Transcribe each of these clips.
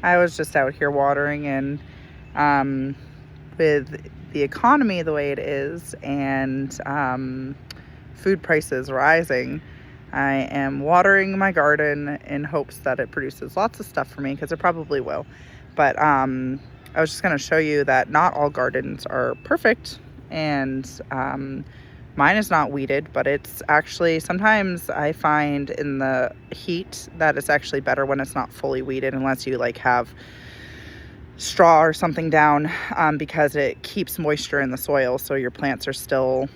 I was just out here watering, and with the economy the way it is and food prices rising, I am watering my garden in hopes that it produces lots of stuff for me, because it probably will. But I was just going to show you that not all gardens are perfect, and mine is not weeded, but it's actually, sometimes I find in the heat that it's actually better when it's not fully weeded, unless you like have straw or something down, because it keeps moisture in the soil, so your plants are still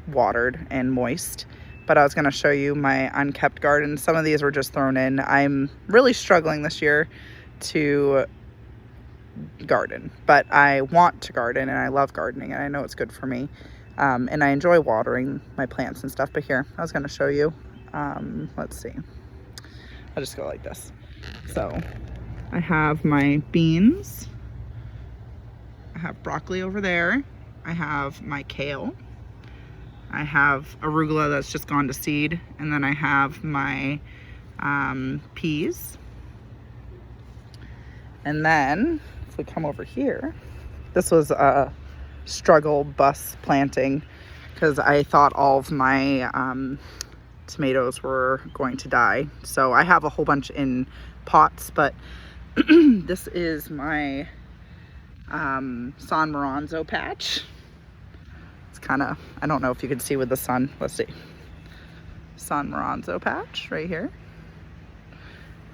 watered and moist. But I was going to show you my unkept garden. Some of these were just thrown in. I'm really struggling this year to garden, but I want to garden, and I love gardening, and I know it's good for me, and I enjoy watering my plants and stuff. But here, I was going to show you, let's see, I'll just go like this. So I have my beans, I have broccoli over there, I have my kale, I have arugula that's just gone to seed, and then I have my peas. And then if we come over here, this was a struggle bus planting, because I thought all of my tomatoes were going to die. So I have a whole bunch in pots, but this is my San Moranzo patch. It's kind of, I don't know if you can see with the sun. Let's see. San Moranzo patch right here.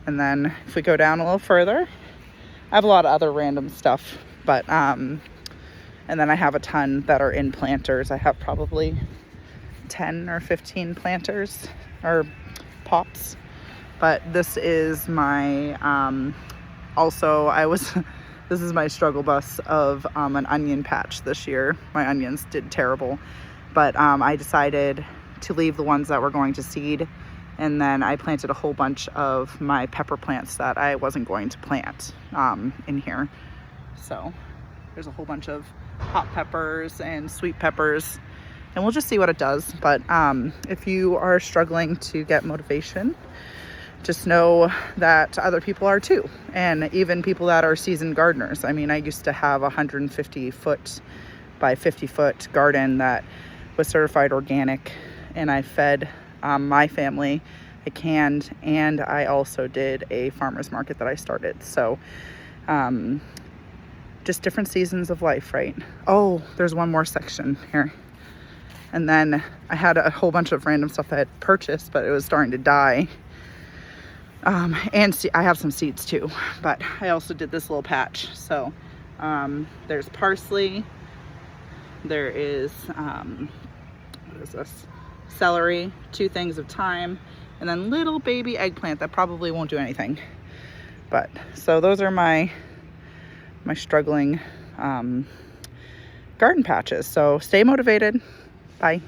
And then if we go down a little further, I have a lot of other random stuff, but and then I have a ton that are in planters. I have probably 10 or 15 planters or pots. But this is my also this is my struggle bus of an onion patch this year. My onions did terrible, but I decided to leave the ones that were going to seed, and then I planted a whole bunch of my pepper plants that I wasn't going to plant in here. So there's a whole bunch of hot peppers and sweet peppers, and we'll just see what it does. But if you are struggling to get motivation, just know that other people are too, and even people that are seasoned gardeners. I mean, I used to have a 150 foot by 50 foot garden that was certified organic, and I fed my family. I canned, and I also did a farmer's market that I started. So just different seasons of life, right? Oh, there's one more section here. And then I had a whole bunch of random stuff that I had purchased, but it was starting to die. And I have some seeds too, but I also did this little patch. So there's parsley, there is what is this, celery, 2 things of thyme, and then little baby eggplant that probably won't do anything. But so those are my struggling garden patches. So stay motivated. Bye.